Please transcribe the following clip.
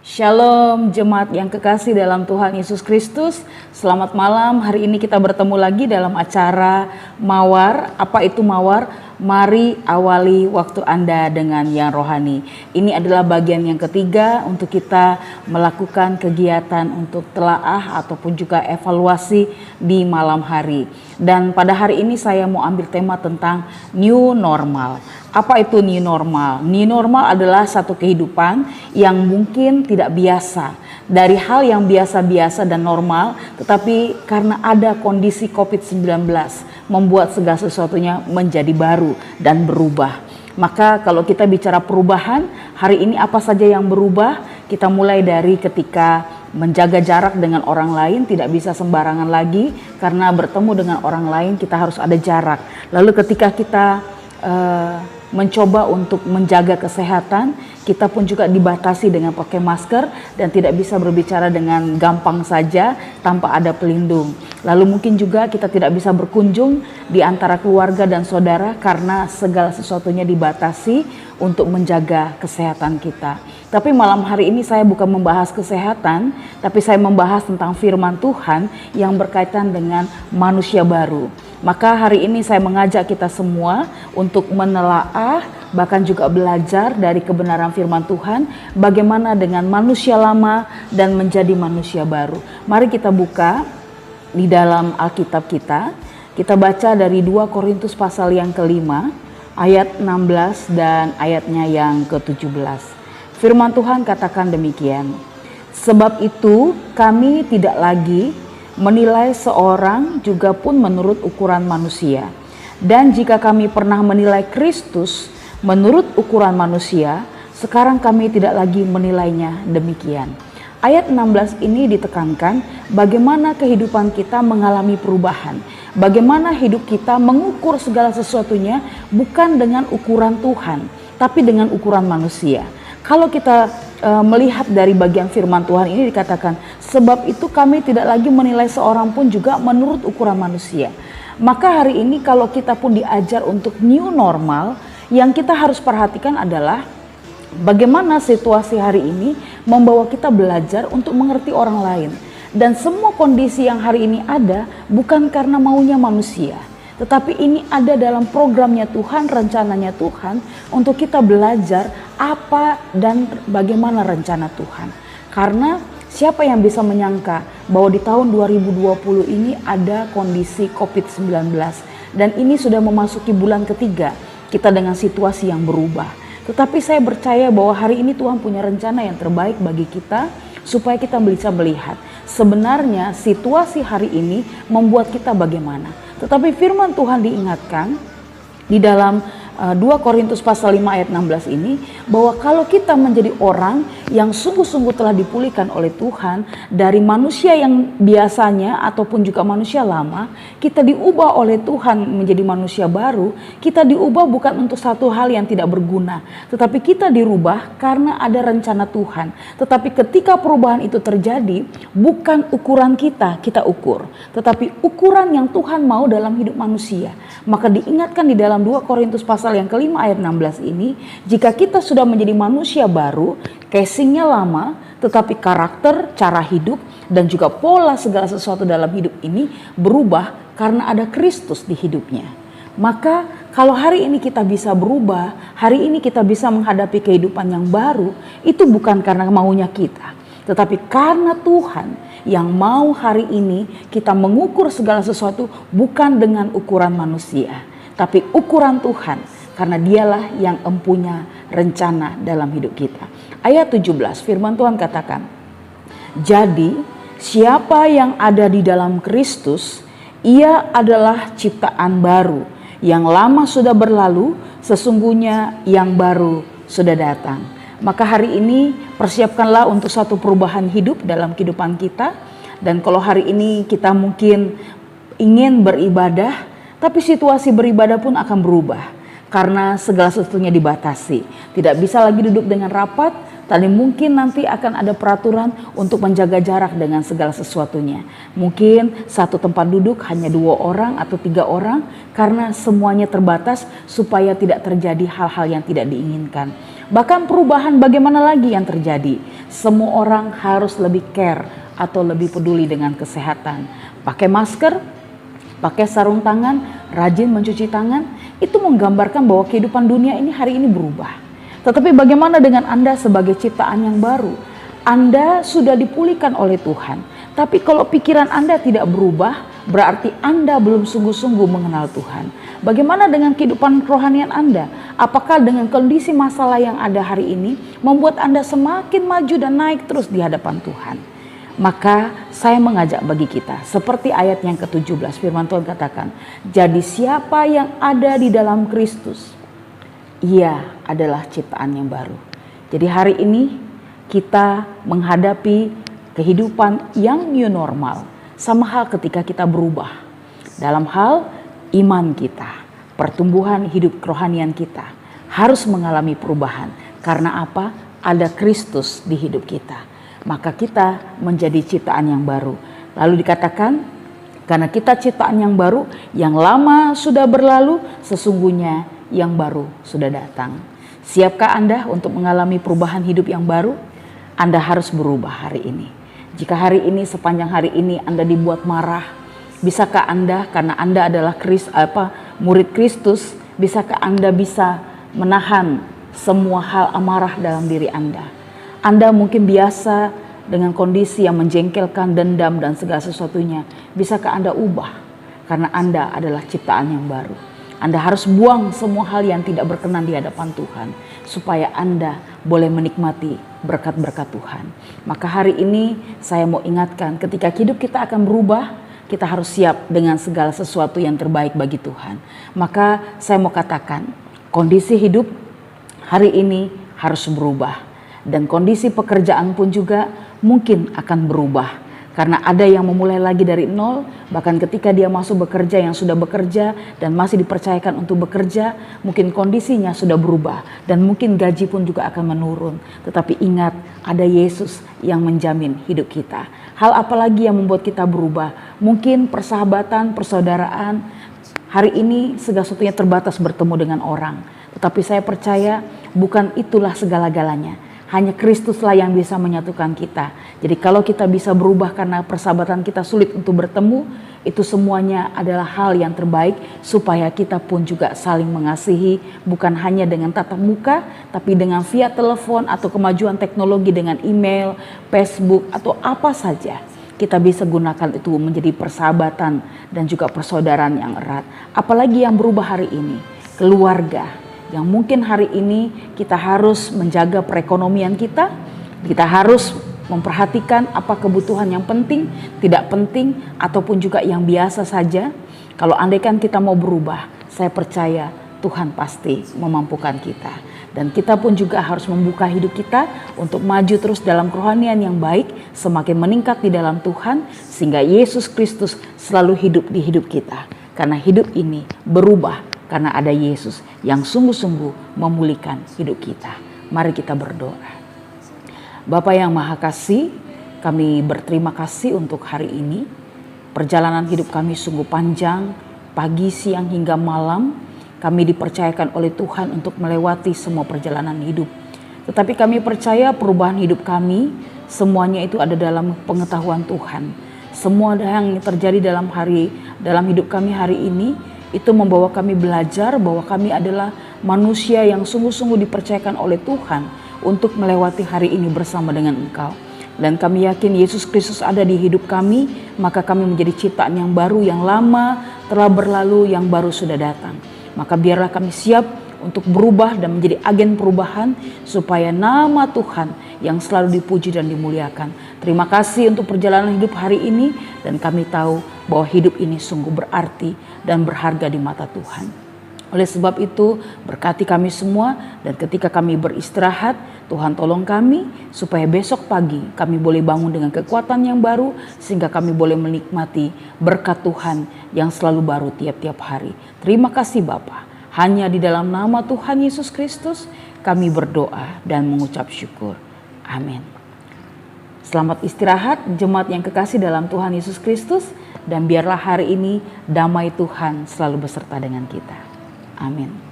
Shalom jemaat yang kekasih dalam Tuhan Yesus Kristus. Selamat malam, hari ini kita bertemu lagi dalam acara Mawar. Apa itu Mawar? Mari awali waktu Anda dengan yang rohani. Ini adalah bagian yang ketiga untuk kita melakukan kegiatan untuk telaah ataupun juga evaluasi di malam hari. Dan pada hari ini saya mau ambil tema tentang new normal. Apa itu new normal? New normal adalah satu kehidupan yang mungkin tidak biasa. Dari hal yang biasa-biasa dan normal, tetapi karena ada kondisi COVID-19, membuat segala sesuatunya menjadi baru dan berubah. Maka kalau kita bicara perubahan, hari ini apa saja yang berubah? Kita mulai dari ketika menjaga jarak dengan orang lain, tidak bisa sembarangan lagi, karena bertemu dengan orang lain kita harus ada jarak. Lalu ketika kita mencoba untuk menjaga kesehatan, kita pun juga dibatasi dengan pakai masker dan tidak bisa berbicara dengan gampang saja tanpa ada pelindung. Lalu mungkin juga kita tidak bisa berkunjung di antara keluarga dan saudara karena segala sesuatunya dibatasi untuk menjaga kesehatan kita. Tapi malam hari ini saya bukan membahas kesehatan, tapi saya membahas tentang firman Tuhan yang berkaitan dengan manusia baru. Maka hari ini saya mengajak kita semua untuk menelaah, bahkan juga belajar dari kebenaran firman Tuhan, bagaimana dengan manusia lama dan menjadi manusia baru. Mari kita buka di dalam Alkitab kita. Kita baca dari 2 Korintus pasal yang kelima, ayat 16 dan ayatnya yang ke-17. Firman Tuhan katakan demikian. Sebab itu kami tidak lagi menilai seorang juga pun menurut ukuran manusia. Dan jika kami pernah menilai Kristus menurut ukuran manusia, sekarang kami tidak lagi menilainya demikian. Ayat 16 ini ditekankan bagaimana kehidupan kita mengalami perubahan. Bagaimana hidup kita mengukur segala sesuatunya bukan dengan ukuran Tuhan, tapi dengan ukuran manusia. Kalau kita melihat dari bagian firman Tuhan ini dikatakan, sebab itu kami tidak lagi menilai seorang pun juga menurut ukuran manusia. Maka hari ini kalau kita pun diajar untuk new normal, yang kita harus perhatikan adalah bagaimana situasi hari ini membawa kita belajar untuk mengerti orang lain. Dan semua kondisi yang hari ini ada bukan karena maunya manusia, tetapi ini ada dalam programnya Tuhan, rencananya Tuhan untuk kita belajar apa dan bagaimana rencana Tuhan. Karena siapa yang bisa menyangka bahwa di tahun 2020 ini ada kondisi COVID-19 dan ini sudah memasuki bulan ketiga kita dengan situasi yang berubah. Tetapi saya percaya bahwa hari ini Tuhan punya rencana yang terbaik bagi kita supaya kita bisa melihat sebenarnya situasi hari ini membuat kita bagaimana. Tetapi firman Tuhan diingatkan di dalam 2 Korintus pasal 5 ayat 16 ini bahwa kalau kita menjadi orang yang sungguh-sungguh telah dipulihkan oleh Tuhan dari manusia yang biasanya ataupun juga manusia lama, kita diubah oleh Tuhan menjadi manusia baru. Kita diubah bukan untuk satu hal yang tidak berguna, tetapi kita dirubah karena ada rencana Tuhan. Tetapi ketika perubahan itu terjadi, bukan ukuran kita ukur, tetapi ukuran yang Tuhan mau dalam hidup manusia. Maka diingatkan di dalam 2 Korintus pasal yang kelima ayat 16 ini, jika kita sudah menjadi manusia baru, casingnya lama, tetapi karakter, cara hidup, dan juga pola segala sesuatu dalam hidup ini berubah karena ada Kristus di hidupnya. Maka kalau hari ini kita bisa berubah, hari ini kita bisa menghadapi kehidupan yang baru, itu bukan karena maunya kita, tetapi karena Tuhan yang mau hari ini kita mengukur segala sesuatu bukan dengan ukuran manusia, tapi ukuran Tuhan. Karena dialah yang empunya rencana dalam hidup kita. Ayat 17 firman Tuhan katakan, jadi siapa yang ada di dalam Kristus, ia adalah ciptaan baru. Yang lama sudah berlalu, sesungguhnya yang baru sudah datang. Maka hari ini persiapkanlah untuk satu perubahan hidup dalam kehidupan kita. Dan kalau hari ini kita mungkin ingin beribadah, tapi situasi beribadah pun akan berubah. Karena segala sesuatunya dibatasi. Tidak bisa lagi duduk dengan rapat, tapi mungkin nanti akan ada peraturan untuk menjaga jarak dengan segala sesuatunya. Mungkin satu tempat duduk hanya 2 orang atau 3 orang, karena semuanya terbatas supaya tidak terjadi hal-hal yang tidak diinginkan. Bahkan perubahan bagaimana lagi yang terjadi? Semua orang harus lebih care atau lebih peduli dengan kesehatan. Pakai masker, pakai sarung tangan, rajin mencuci tangan, itu menggambarkan bahwa kehidupan dunia ini hari ini berubah. Tetapi bagaimana dengan Anda sebagai ciptaan yang baru? Anda sudah dipulihkan oleh Tuhan. Tapi kalau pikiran Anda tidak berubah, berarti Anda belum sungguh-sungguh mengenal Tuhan. Bagaimana dengan kehidupan kerohanian Anda? Apakah dengan kondisi masalah yang ada hari ini membuat Anda semakin maju dan naik terus di hadapan Tuhan? Maka saya mengajak bagi kita, seperti ayat yang ke-17 firman Tuhan katakan, jadi siapa yang ada di dalam Kristus, ia adalah ciptaan yang baru. Jadi hari ini kita menghadapi kehidupan yang new normal. Sama hal ketika kita berubah dalam hal iman kita, pertumbuhan hidup kerohanian kita harus mengalami perubahan. Karena apa? Ada Kristus di hidup kita. Maka kita menjadi ciptaan yang baru. Lalu dikatakan, karena kita ciptaan yang baru, yang lama sudah berlalu, sesungguhnya yang baru sudah datang. Siapkah Anda untuk mengalami perubahan hidup yang baru? Anda harus berubah hari ini. Jika hari ini, sepanjang hari ini Anda dibuat marah, bisakah Anda, karena Anda adalah murid Kristus, bisakah Anda bisa menahan semua hal amarah dalam diri Anda? Anda mungkin biasa dengan kondisi yang menjengkelkan, dendam dan segala sesuatunya. Bisakah Anda ubah? Karena Anda adalah ciptaan yang baru. Anda harus buang semua hal yang tidak berkenan di hadapan Tuhan, supaya Anda boleh menikmati berkat-berkat Tuhan. Maka hari ini saya mau ingatkan, ketika hidup kita akan berubah, kita harus siap dengan segala sesuatu yang terbaik bagi Tuhan. Maka saya mau katakan, kondisi hidup hari ini harus berubah. Dan kondisi pekerjaan pun juga mungkin akan berubah. Karena ada yang memulai lagi dari nol, bahkan ketika dia masuk bekerja, yang sudah bekerja dan masih dipercayakan untuk bekerja, mungkin kondisinya sudah berubah dan mungkin gaji pun juga akan menurun. Tetapi ingat, ada Yesus yang menjamin hidup kita. Hal apa lagi yang membuat kita berubah? Mungkin persahabatan, persaudaraan. Hari ini segala sesuatunya terbatas bertemu dengan orang. Tetapi saya percaya bukan itulah segala-galanya. Hanya Kristuslah yang bisa menyatukan kita. Jadi kalau kita bisa berubah karena persahabatan kita sulit untuk bertemu, itu semuanya adalah hal yang terbaik supaya kita pun juga saling mengasihi, bukan hanya dengan tatap muka, tapi dengan via telepon atau kemajuan teknologi dengan email, Facebook atau apa saja. Kita bisa gunakan itu menjadi persahabatan dan juga persaudaraan yang erat. Apalagi yang berubah hari ini, keluarga. Yang mungkin hari ini kita harus menjaga perekonomian kita harus memperhatikan apa kebutuhan yang penting, tidak penting, ataupun juga yang biasa saja. Kalau andaikan kita mau berubah, saya percaya Tuhan pasti memampukan kita. Dan kita pun juga harus membuka hidup kita untuk maju terus dalam kerohanian yang baik, semakin meningkat di dalam Tuhan, sehingga Yesus Kristus selalu hidup di hidup kita. Karena hidup ini berubah karena ada Yesus yang sungguh-sungguh memulihkan hidup kita. Mari kita berdoa. Bapa yang Maha Kasih, kami berterima kasih untuk hari ini. Perjalanan hidup kami sungguh panjang, pagi, siang hingga malam. Kami dipercayakan oleh Tuhan untuk melewati semua perjalanan hidup. Tetapi kami percaya perubahan hidup kami, semuanya itu ada dalam pengetahuan Tuhan. Semua yang terjadi dalam hidup kami hari ini, itu membawa kami belajar bahwa kami adalah manusia yang sungguh-sungguh dipercayakan oleh Tuhan untuk melewati hari ini bersama dengan Engkau. Dan kami yakin Yesus Kristus ada di hidup kami, maka kami menjadi ciptaan yang baru, yang lama telah berlalu, yang baru sudah datang. Maka biarlah kami siap untuk berubah dan menjadi agen perubahan supaya nama Tuhan yang selalu dipuji dan dimuliakan. Terima kasih untuk perjalanan hidup hari ini, dan kami tahu bahwa hidup ini sungguh berarti dan berharga di mata Tuhan. Oleh sebab itu, berkati kami semua, dan ketika kami beristirahat, Tuhan tolong kami supaya besok pagi kami boleh bangun dengan kekuatan yang baru, sehingga kami boleh menikmati berkat Tuhan yang selalu baru tiap-tiap hari. Terima kasih Bapa. Hanya di dalam nama Tuhan Yesus Kristus kami berdoa dan mengucap syukur. Amin. Selamat istirahat jemaat yang kekasih dalam Tuhan Yesus Kristus, dan biarlah hari ini damai Tuhan selalu beserta dengan kita. Amin.